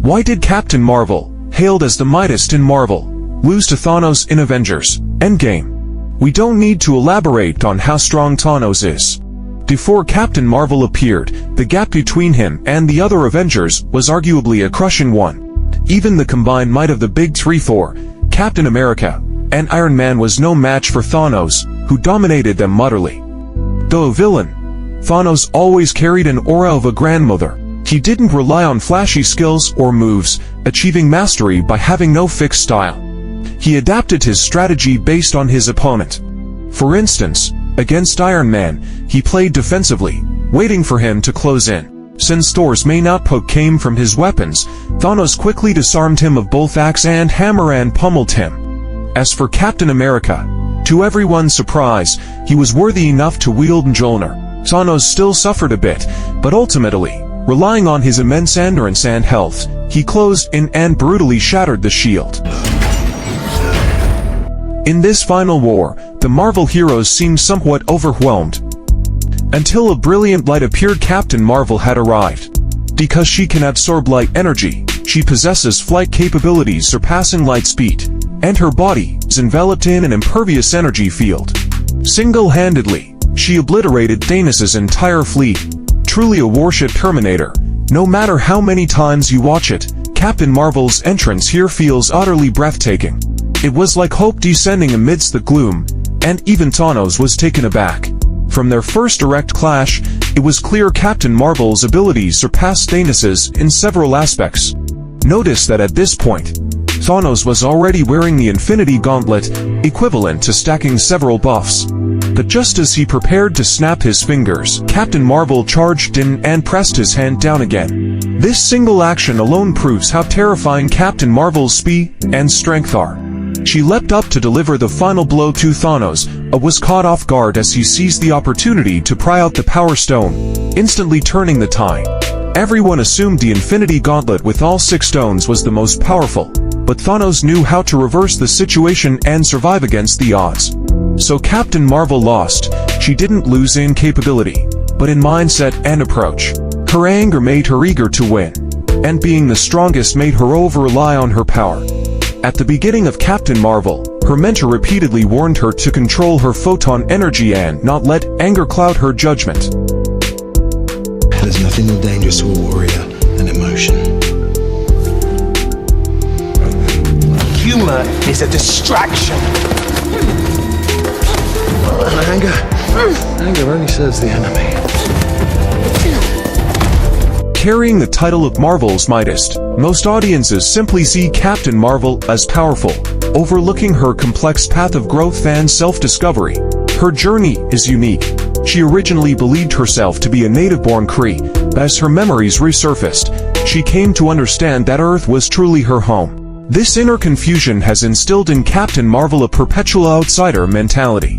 Why did Captain Marvel, hailed as the mightiest in Marvel, lose to Thanos in Avengers Endgame? We don't need to elaborate on how strong Thanos is. Before Captain Marvel appeared, the gap between him and the other Avengers was arguably a crushing one. Even the combined might of the big three, Thor, Captain America, and Iron Man, was no match for Thanos, who dominated them utterly. Though a villain, Thanos always carried an aura of a grandmother. He didn't rely on flashy skills or moves, achieving mastery by having no fixed style. He adapted his strategy based on his opponent. For instance, against Iron Man, he played defensively, waiting for him to close in. Since Thor's main output came from his weapons, Thanos quickly disarmed him of both axe and hammer and pummeled him. As for Captain America, to everyone's surprise, he was worthy enough to wield Mjolnir. Thanos still suffered a bit, but ultimately, relying on his immense endurance and health, he closed in and brutally shattered the shield. In this final war, the Marvel heroes seemed somewhat overwhelmed. Until a brilliant light appeared. Captain Marvel had arrived. Because she can absorb light energy, she possesses flight capabilities surpassing light speed, and her body is enveloped in an impervious energy field. Single-handedly, she obliterated Thanos' entire fleet. Truly a warship Terminator. No matter how many times you watch it, Captain Marvel's entrance here feels utterly breathtaking. It was like hope descending amidst the gloom, and even Thanos was taken aback. From their first direct clash, it was clear Captain Marvel's abilities surpassed Thanos' in several aspects. Notice that at this point, Thanos was already wearing the Infinity Gauntlet, equivalent to stacking several buffs. But just as he prepared to snap his fingers, Captain Marvel charged in and pressed his hand down again. This single action alone proves how terrifying Captain Marvel's speed and strength are. She leapt up to deliver the final blow to Thanos, but was caught off guard as he seized the opportunity to pry out the Power Stone, instantly turning the tide. Everyone assumed the Infinity Gauntlet with all 6 stones was the most powerful, but Thanos knew how to reverse the situation and survive against the odds. So Captain Marvel lost. She didn't lose in capability, but in mindset and approach. Her anger made her eager to win, and being the strongest made her over-rely on her power. At the beginning of Captain Marvel, her mentor repeatedly warned her to control her photon energy and not let anger cloud her judgment. There's nothing more dangerous to a warrior than emotion. Humor is a distraction. Anger only serves the enemy. Carrying the title of Marvel's mightiest, most audiences simply see Captain Marvel as powerful, overlooking her complex path of growth and self-discovery. Her journey is unique. She originally believed herself to be a native-born Kree, but as her memories resurfaced, she came to understand that Earth was truly her home. This inner confusion has instilled in Captain Marvel a perpetual outsider mentality.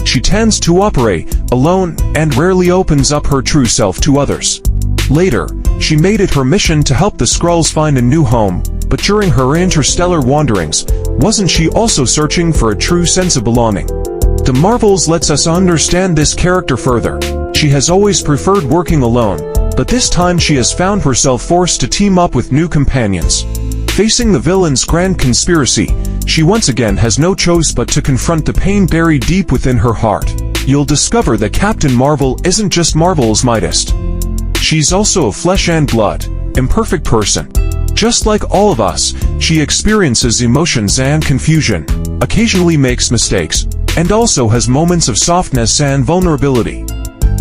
She tends to operate alone and rarely opens up her true self to others. Later, she made it her mission to help the Skrulls find a new home, but during her interstellar wanderings, wasn't she also searching for a true sense of belonging? The Marvels lets us understand this character further. She has always preferred working alone, but this time she has found herself forced to team up with new companions. Facing the villain's grand conspiracy, she once again has no choice but to confront the pain buried deep within her heart. You'll discover that Captain Marvel isn't just Marvel's mightiest. She's also a flesh and blood, imperfect person. Just like all of us, she experiences emotions and confusion, occasionally makes mistakes, and also has moments of softness and vulnerability.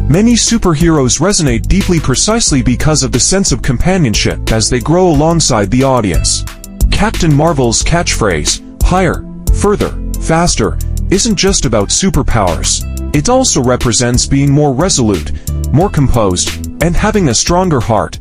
Many superheroes resonate deeply precisely because of the sense of companionship as they grow alongside the audience. Captain Marvel's catchphrase, higher, further, faster, isn't just about superpowers. It also represents being more resolute, more composed, and having a stronger heart.